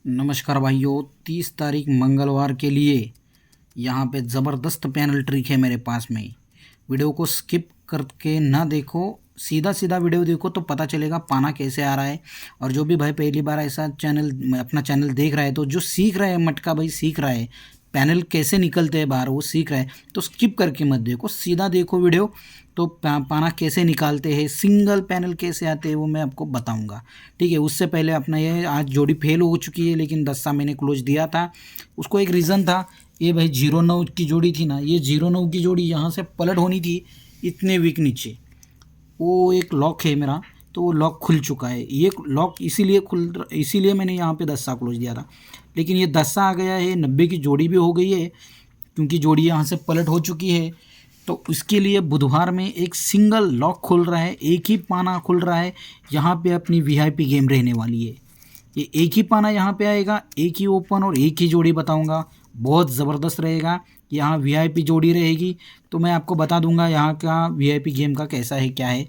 नमस्कार भाइयों, 30 तारीख मंगलवार के लिए यहाँ पे ज़बरदस्त पैनल ट्रिक है मेरे पास में। वीडियो को स्किप करके ना देखो, सीधा सीधा वीडियो देखो तो पता चलेगा पाना कैसे आ रहा है। और जो भी भाई पहली बार ऐसा अपना चैनल देख रहा है, तो जो सीख रहा है मटका भाई सीख रहा है, पैनल कैसे निकलते हैं बाहर वो सीख रहा है, तो स्किप करके मत देखो, सीधा देखो वीडियो। तो पाना कैसे निकालते हैं, सिंगल पैनल कैसे आते हैं वो मैं आपको बताऊंगा। ठीक है, उससे पहले अपना ये आज जोड़ी फेल हो चुकी है, लेकिन 10 मैंने क्लोज दिया था, उसको एक रीज़न था। ये भाई 09 की जोड़ी थी ना, ये 09 की जोड़ी यहाँ से पलट होनी थी इतने वीक नीचे। वो एक लॉक है मेरा, तो वो लॉक खुल चुका है। ये लॉक इसीलिए मैंने यहाँ पे 10 क्लोज दिया था, लेकिन ये 10 आ गया है। 90 की जोड़ी भी हो गई है, क्योंकि जोड़ी यहाँ से पलट हो चुकी है। तो इसके लिए बुधवार में एक सिंगल लॉक खुल रहा है, एक ही पाना खुल रहा है। यहाँ पे अपनी वीआईपी गेम रहने वाली है। ये एक ही पाना यहाँ पे आएगा, एक ही ओपन और एक ही जोड़ी बताऊँगा, बहुत ज़बरदस्त रहेगा। यहाँ वीआईपी जोड़ी रहेगी, तो मैं आपको बता दूंगा यहाँ का वीआईपी गेम का कैसा है क्या है।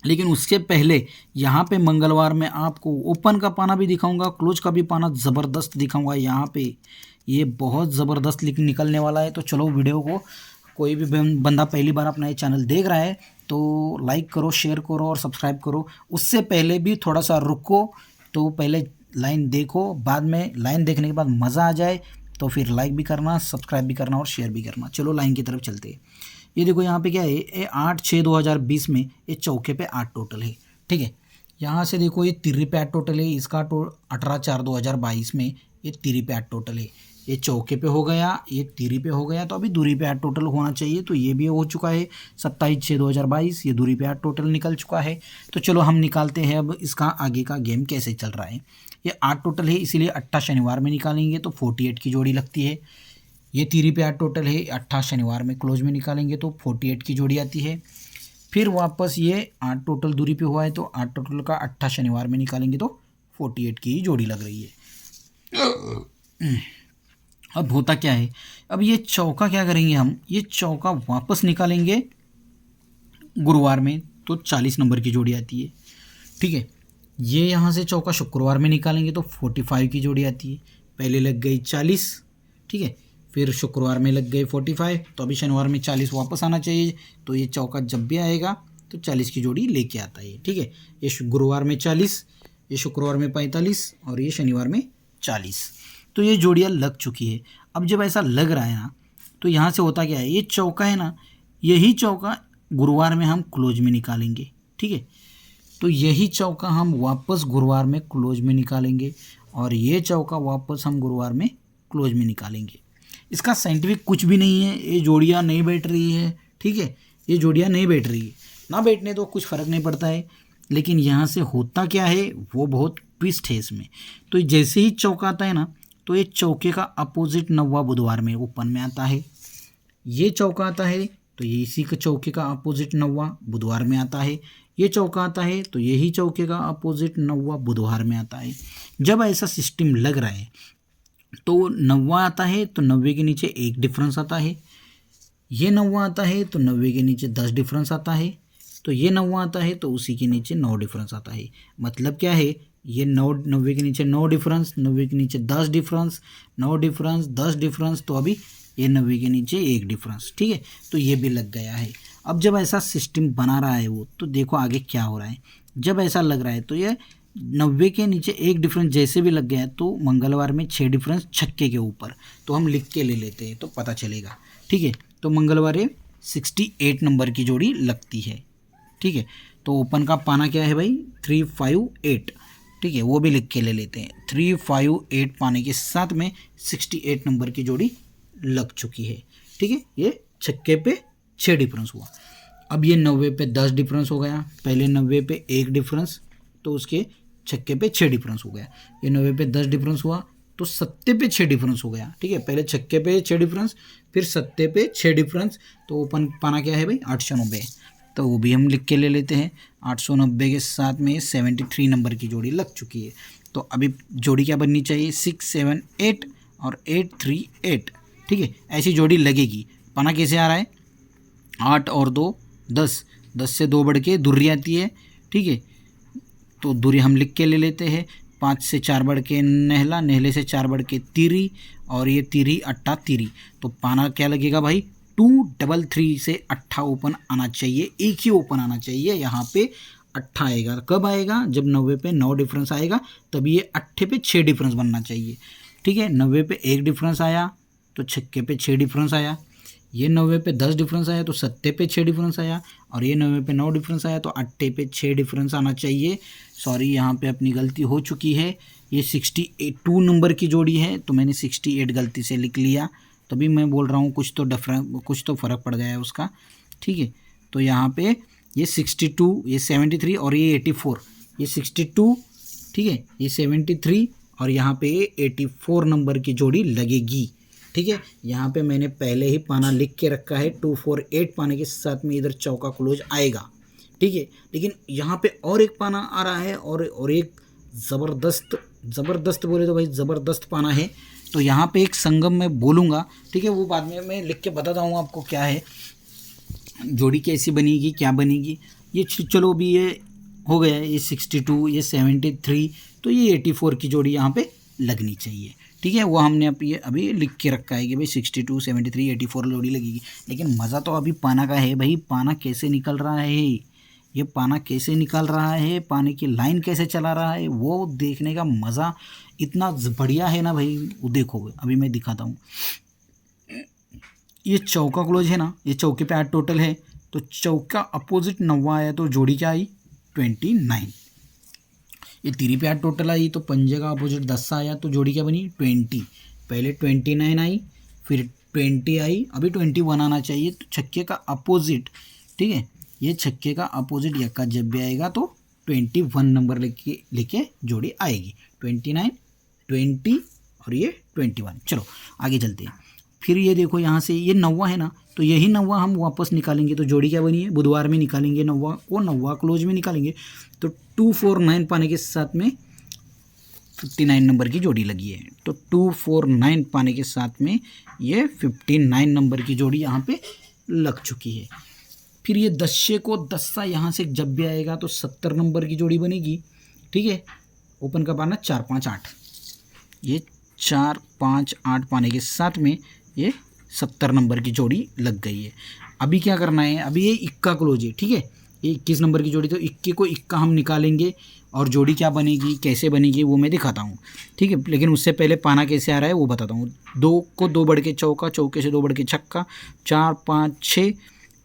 लेकिन उससे पहले यहाँ पे मंगलवार में आपको ओपन का पाना भी दिखाऊंगा, क्लोज का भी पाना ज़बरदस्त दिखाऊंगा। यहाँ पे ये बहुत ज़बरदस्त निकलने वाला है। तो चलो वीडियो को, कोई भी बंदा पहली बार अपना ये चैनल देख रहा है तो लाइक करो, शेयर करो और सब्सक्राइब करो। उससे पहले भी थोड़ा सा रुको, तो पहले लाइन देखो, बाद में लाइन देखने के बाद मज़ा आ जाए तो फिर लाइक भी करना, सब्सक्राइब भी करना और शेयर भी करना। चलो लाइन की तरफ चलते हैं। ये देखो यहाँ पे क्या है, ये 8/6/2020 में ये चौके पे 8 टोटल है। ठीक है, यहाँ से देखो ये तिरी पे 8 टोटल है, इसका 18/4/2022 में ये तिरी पे 8 टोटल है। ये चौके पे हो गया, ये तिरी पे हो गया, तो अभी दूरी पे 8 टोटल होना चाहिए, तो ये भी हो चुका है 27/6/2022। ये दूरी पे 8 टोटल निकल चुका है। तो चलो हम निकालते हैं अब इसका आगे का गेम कैसे चल रहा है। ये 8 टोटल है, इसीलिए 8 शनिवार में निकालेंगे तो 48 की जोड़ी लगती है। ये तिरी पे 8 टोटल है, 8 शनिवार में क्लोज में निकालेंगे तो 48 की जोड़ी आती है। फिर वापस ये 8 टोटल दूरी पे हुआ है, तो 8 टोटल का 8 शनिवार में निकालेंगे तो 48 की ही जोड़ी लग रही है। अब होता क्या है, अब ये चौका क्या करेंगे हम, ये चौका वापस निकालेंगे गुरुवार में, तो 40 नंबर की जोड़ी आती है। ठीक है, ये यहाँ से चौका शुक्रवार में निकालेंगे तो 45 की जोड़ी आती है। पहले लग गई 40, ठीक है, फिर शुक्रवार में लग गए 45, तो अभी शनिवार में 40 वापस आना चाहिए। तो ये चौका जब भी आएगा तो 40 की जोड़ी लेके आता है। ठीक है, ये गुरुवार में 40, ये शुक्रवार में 45 और ये शनिवार में 40। तो ये जोड़ियाँ लग चुकी है। अब जब ऐसा लग रहा है ना, तो यहाँ से होता क्या है, ये चौका है ना, यही चौका गुरुवार में हम क्लोज में निकालेंगे। ठीक है, तो यही चौका हम वापस गुरुवार में क्लोज में निकालेंगे और ये चौका वापस हम गुरुवार में क्लोज में निकालेंगे। इसका साइंटिफिक कुछ भी नहीं है, ये जोड़ियाँ नहीं बैठ रही है। ठीक है, ये जोड़ियाँ नहीं बैठ रही है, ना बैठने तो कुछ फ़र्क नहीं पड़ता है। लेकिन यहाँ से होता क्या है वो बहुत ट्विस्ट है इसमें। तो जैसे ही चौका आता है ना, तो ये चौके का अपोजिट 9वां बुधवार में ओपन में आता है। ये चौका आता है तो ये इसी के चौके का अपोजिट 9वां बुधवार में आता है। ये चौका आता है तो यही चौके का अपोजिट 9वां बुधवार में आता है। जब ऐसा सिस्टम लग रहा है तो 9वां आता है तो 90 के नीचे 1 डिफरेंस आता है। ये 9वां आता है तो 90 के नीचे 10 डिफरेंस आता है। तो ये 9वां आता है तो उसी के नीचे 9 डिफरेंस आता है। मतलब क्या है, ये 90 के नीचे 9 डिफरेंस, 90 के नीचे 10 डिफरेंस, 9 डिफरेंस, 10 डिफरेंस, तो अभी ये 90 के नीचे 1 डिफरेंस। ठीक है, तो ये भी लग गया है। अब जब ऐसा सिस्टम बना रहा है वो, तो देखो आगे क्या हो रहा है। जब ऐसा लग रहा है तो ये 90 के नीचे 1 डिफरेंस जैसे भी लग गया है, तो मंगलवार में 6 डिफरेंस छक्के के ऊपर, तो हम लिख के ले लेते हैं तो पता चलेगा। ठीक है, तो मंगलवार 68 नंबर की जोड़ी लगती है। ठीक है, तो ओपन का पाना क्या है भाई, 358। ठीक है, वो भी लिख के ले लेते हैं। 358 पाने के साथ में 68 नंबर की जोड़ी लग चुकी है। ठीक है, ये छक्के पे 6 डिफरेंस हुआ। अब ये 90 पे 10 डिफरेंस हो गया। पहले 90 पे 1 डिफरेंस, तो उसके छक्के पे 6 डिफरेंस हो गया। ये 90 पे 10 डिफरेंस हुआ तो 70 पे 6 डिफरेंस हो गया। ठीक है, पहले छक्के पे 6 डिफरेंस, फिर 70 पे 6 डिफरेंस, तो ओपन पाना क्या है भाई, 890। तो वो भी हम लिख के ले लेते हैं। 890 के साथ में 73 नंबर की जोड़ी लग चुकी है। तो अभी जोड़ी क्या बननी चाहिए, 678 और 838। ठीक है, ऐसी जोड़ी लगेगी। पाना कैसे आ रहा है, 8 और 2 10, 10 से 2 बढ़ के दूरी आती है। ठीक है, तो दूरी हम लिख के ले लेते हैं। 5 से 4 बढ़ के नहला, नहले से 4 बढ़ के तिरी, और ये तिरी अट्ठा तिरी। तो पाना क्या लगेगा भाई, 233 से अट्ठा ओपन आना चाहिए, एक ही ओपन आना चाहिए। यहाँ पे अट्ठा आएगा, कब आएगा, जब 90 पे 9 डिफरेंस आएगा, तभी ये अट्ठे पे 6 डिफरेंस बनना चाहिए। ठीक है, 90 पे 1 डिफरेंस आया तो छक्के पे 6 डिफरेंस आया, ये 90 पे 10 डिफरेंस आया तो सत्ते पे 6 डिफरेंस आया, और ये 90 पे 9 डिफरेंस आया तो अट्ठे पे 6 डिफरेंस आना चाहिए। सॉरी, यहाँ पे अपनी गलती हो चुकी है, ये 62 नंबर की जोड़ी है तो मैंने 68 गलती से लिख लिया, तभी मैं बोल रहा हूँ कुछ तो फ़र्क पड़ गया है उसका। ठीक है, तो यहाँ पे ये 62, ये 73 और ये 84, ये 62, ठीक है, ये 73 और यहाँ पे 84 नंबर की जोड़ी लगेगी। ठीक है, यहाँ पे मैंने पहले ही पाना लिख के रखा है, 248 पाने के साथ में इधर चौका क्लोज आएगा। ठीक है, लेकिन यहाँ पे और एक पाना आ रहा है, और एक ज़बरदस्त बोले तो भाई ज़बरदस्त पाना है। तो यहाँ पे एक संगम मैं बोलूँगा, ठीक है, वो बाद में मैं लिख के बताता हूँ आपको क्या है, जोड़ी कैसी बनेगी, क्या बनेगी। ये चलो अभी ये हो गया है, ये 62, ये 73, तो ये 84 की जोड़ी यहाँ पे लगनी चाहिए। ठीक है, वो हमने अभी लिख के रखा है कि भाई 62, 73, 84 जोड़ी लगेगी। लेकिन मज़ा तो अभी पाना का है भाई, पाना कैसे निकल रहा है, ये पाना कैसे निकल रहा है, पाने की लाइन कैसे चला रहा है, वो देखने का मज़ा इतना बढ़िया है ना भाई। वो देखो अभी मैं दिखाता हूँ, ये चौका क्लोज है ना, ये चौके पे 8 टोटल है, तो चौका अपोजिट 9 आया तो जोड़ी क्या आई, 29। ये तिरी पे 8 टोटल आई तो पंजे का अपोजिट 10 आया तो जोड़ी क्या बनी, 20। पहले 29 आई, फिर 20 आई, अभी 21 आना चाहिए, तो छक्के का अपोजिट, ठीक है, ये छक्के का अपोजिट यक्का जब भी आएगा तो 21 नंबर लेके जोड़ी आएगी, 29, 20 और ये 21। चलो आगे चलते हैं। फिर ये देखो यहाँ से ये 9 है ना, तो यही 9 हम वापस निकालेंगे तो जोड़ी क्या बनी है, बुधवार में निकालेंगे 9 को, 9 क्लोज में निकालेंगे तो 249 पाने के साथ में 59 नंबर की जोड़ी लगी है। तो 249 पाने के साथ में ये 59 नंबर की जोड़ी यहाँ पे लग चुकी है। फिर ये 10 को 10 यहाँ से जब भी आएगा तो 70 नंबर की जोड़ी बनेगी। ठीक है, ओपन का पाना 4 5 8, ये 4 5 8 पाने के साथ में ये 70 नंबर की जोड़ी लग गई है। अभी क्या करना है, अभी ये इक्का क्लोज है। ठीक है, ये 21 नंबर की जोड़ी, तो इक्के को इक्का हम निकालेंगे और जोड़ी क्या बनेगी, कैसे बनेगी वो मैं दिखाता हूँ। ठीक है, लेकिन उससे पहले पाना कैसे आ रहा है वो बताता हूँ। 2 को 2 बढ़ के चौका, चौके से 2 बढ़ के छक्का, 4 5 6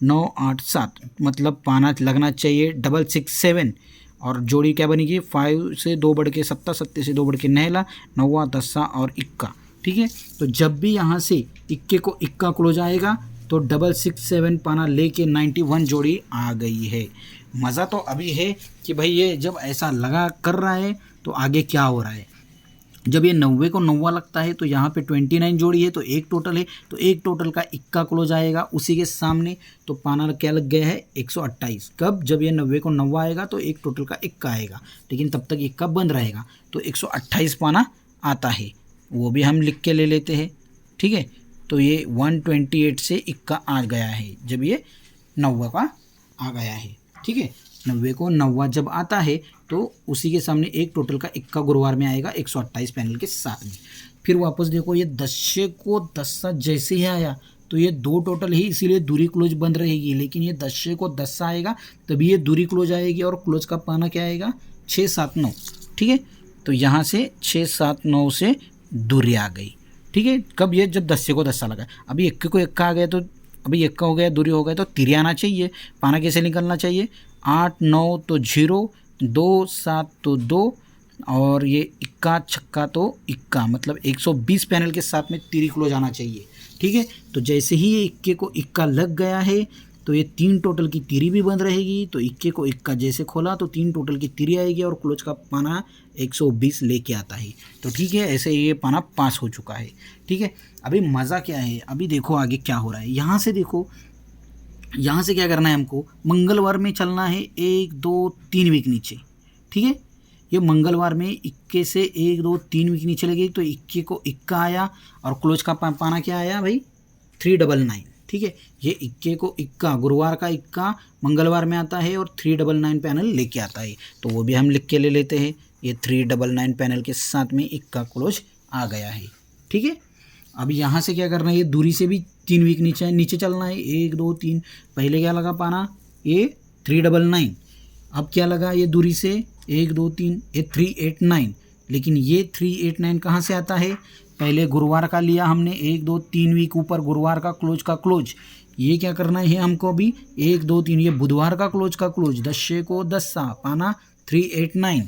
9 8 7, मतलब पाना लगना चाहिए 6 6 7 और जोड़ी क्या बनेगी, 5 से 2 बढ़ के सत्ता, सत्ते से 2 बढ़ के नहला, 9 10 और इक्का। ठीक है, तो जब भी यहाँ से इक्के को इक्का क्लोज आएगा तो 6 6 7 पाना लेके 91 जोड़ी आ गई है। मज़ा तो अभी है कि भाई ये जब ऐसा लगा कर रहा है तो आगे क्या हो रहा है। जब ये 90 को 9 लगता है तो यहाँ पे 29 जोड़ी है तो एक टोटल है, तो एक टोटल का इक्का क्लोज आएगा उसी के सामने, तो पाना क्या लग गया है, 128। कब, जब ये 90 को 9 आएगा तो एक टोटल का इक्का आएगा, लेकिन तब तक इक्का बंद रहेगा तो 128 पाना आता है, वो भी हम लिख के ले लेते हैं। ठीक है, तो ये 128 से इक्का आ गया है जब ये 90 का आ गया है। ठीक है, 90 को 9 जब आता है तो उसी के सामने एक टोटल का इक्का गुरुवार में आएगा 128 पैनल के साथ में। फिर वापस देखो ये 10 को 10 जैसे ही आया तो ये 2 टोटल ही, इसीलिए दूरी क्लोज बंद रहेगी, लेकिन ये 10 को 10 आएगा तभी ये दूरी क्लोज आएगी और क्लोज का पाना क्या आएगा, 6 7 9। ठीक है, तो यहाँ से 6 7 9 से दूरी आ गई। ठीक है, कब, ये जब 10 को 10 लगा, अभी इक्के को इक्का आ गया तो अभी इक्का हो गया, दूरी हो गया तो तिरी आना चाहिए। पाना कैसे निकलना चाहिए, 8 9 तो 0, 2 7 तो 2 और ये इक्का छक्का तो इक्का, मतलब 120 पैनल के साथ में तिरी क्लोज आना चाहिए। ठीक है, तो जैसे ही ये इक्के को इक्का लग गया है तो ये 3 टोटल की तिरी भी बंद रहेगी, तो इक्के को इक्का जैसे खोला तो 3 टोटल की तिरी आएगी और क्लोज का पाना 120 लेके आता है। तो ठीक है, ऐसे ये पाना पास हो चुका है। ठीक है, अभी मज़ा क्या है, अभी देखो आगे क्या हो रहा है। यहाँ से देखो, यहाँ से क्या करना है हमको, मंगलवार में चलना है 1 2 3 वीक नीचे। ठीक है, ये मंगलवार में इक्के से 1 2 3 वीक नीचे लगी तो इक्के को इक्का आया और क्लोज का पाना क्या आया भाई, 399। ठीक है, ये इक्के को इक्का, गुरुवार का इक्का मंगलवार में आता है और 399 पैनल लेके आता है, तो वो भी हम लिख के ले लेते हैं। ये 399 पैनल के साथ में इक्का क्लोज आ गया है। ठीक है, अब यहाँ से क्या करना है, ये दूरी से भी 3 वीक नीचे चलना है। 1 2 3, पहले क्या लगा पाना, ये 399, अब क्या लगा ये दूरी से 1 2 3, ये 389, लेकिन ये 389 कहाँ से आता है, पहले गुरुवार का लिया हमने 1 2 3 वीक ऊपर, गुरुवार का क्लोज। ये क्या करना है हमको अभी, 1 2 3, ये बुधवार का क्लोज 10 को 10 पाना 389।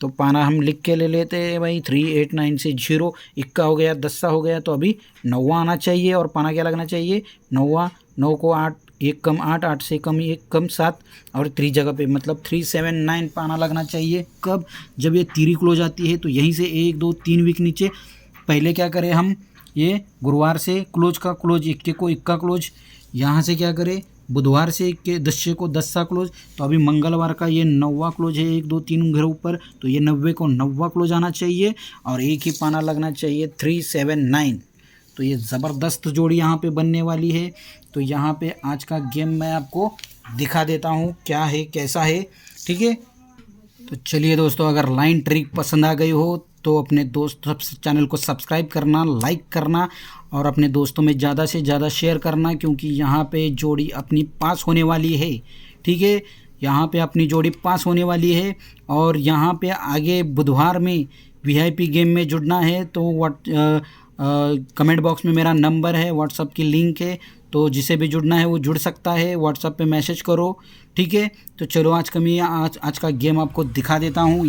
तो पाना हम लिख के ले लेते हैं भाई, 389 से 0, इक्का हो गया, 10 हो गया, तो अभी 9 आना चाहिए। और पाना क्या लगना चाहिए, 9 को 8, 1 कम 8, 8 से कम 1 कम 7, और 3 जगह पे मतलब 379 पाना लगना चाहिए। कब, जब ये तीरी क्लोज आती है तो यहीं से 1 2 3 वीक नीचे। पहले क्या करें हम, ये गुरुवार से क्लोज, इक्के को इक्का क्लोज, यहाँ से क्या करें, बुधवार से के 10 को 10 क्लोज, तो अभी मंगलवार का ये 9वां क्लोज है, 1 2 3 घर ऊपर, तो ये 90 को 9वां क्लोज आना चाहिए और एक ही पाना लगना चाहिए 379। तो ये ज़बरदस्त जोड़ी यहाँ पे बनने वाली है। तो यहाँ पे आज का गेम मैं आपको दिखा देता हूँ क्या है कैसा है। ठीक है, तो चलिए दोस्तों, अगर लाइन ट्रिक पसंद आ गई हो तो अपने दोस्त चैनल को सब्सक्राइब करना, लाइक करना और अपने दोस्तों में ज़्यादा से ज़्यादा शेयर करना, क्योंकि यहाँ पे जोड़ी अपनी पास होने वाली है। ठीक है, यहाँ पे अपनी जोड़ी पास होने वाली है। और यहाँ पे आगे बुधवार में वीआईपी गेम में जुड़ना है तो कमेंट बॉक्स में मेरा नंबर है, व्हाट्सअप की लिंक है, तो जिसे भी जुड़ना है वो जुड़ सकता है, व्हाट्सअप पे मैसेज करो। ठीक है, तो चलो आज का गेम आपको दिखा देता हूँ।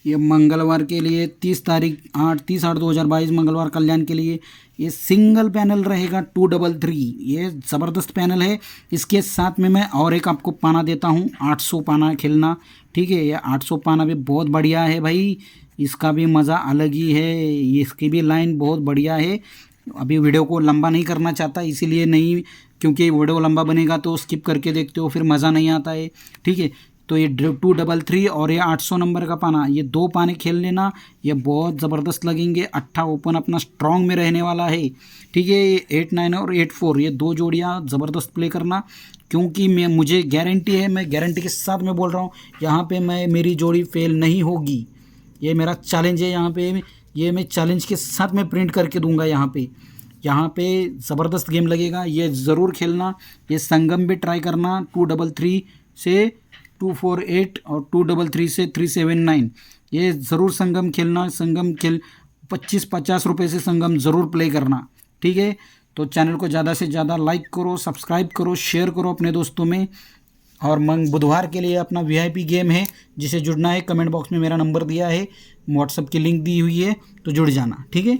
ये मंगलवार के लिए 30/8/2022 मंगलवार कल्याण के लिए ये सिंगल पैनल रहेगा 233। ये ज़बरदस्त पैनल है। इसके साथ में मैं और एक आपको पाना देता हूँ, 800 पाना खेलना। ठीक है, ये 800 पाना भी बहुत बढ़िया है भाई, इसका भी मज़ा अलग ही है, इसकी भी लाइन बहुत बढ़िया है। अभी वीडियो को लंबा नहीं करना चाहता, इसीलिए नहीं, क्योंकि वीडियो लंबा बनेगा तो स्किप करके देखते हो, फिर मज़ा नहीं आता है। ठीक है, तो ये 233 और ये 800 नंबर का पाना, ये 2 पाने खेल लेना, ये बहुत ज़बरदस्त लगेंगे। 8 ओपन अपना स्ट्रॉन्ग में रहने वाला है। ठीक है, ये 8 9 और 8 4, ये 2 जोड़ियाँ ज़बरदस्त प्ले करना, क्योंकि मुझे गारंटी है, मैं गारंटी के साथ में बोल रहा हूँ, यहाँ पे मेरी जोड़ी फेल नहीं होगी। ये मेरा चैलेंज है, यहाँ पे ये मैं चैलेंज के साथ में प्रिंट करके दूंगा। यहाँ पे ज़बरदस्त गेम लगेगा, ये ज़रूर खेलना। ये संगम भी ट्राई करना, 233 से 248 और 233 से 379, ये ज़रूर संगम खेलना। संगम खेल 25-50 रुपये से संगम ज़रूर प्ले करना। ठीक है, तो चैनल को ज़्यादा से ज़्यादा लाइक करो, सब्सक्राइब करो, शेयर करो अपने दोस्तों में। और बुधवार के लिए अपना वीआईपी गेम है, जिसे जुड़ना है कमेंट बॉक्स में मेरा नंबर दिया है, व्हाट्सएप की लिंक दी हुई है, तो जुड़ जाना। ठीक है।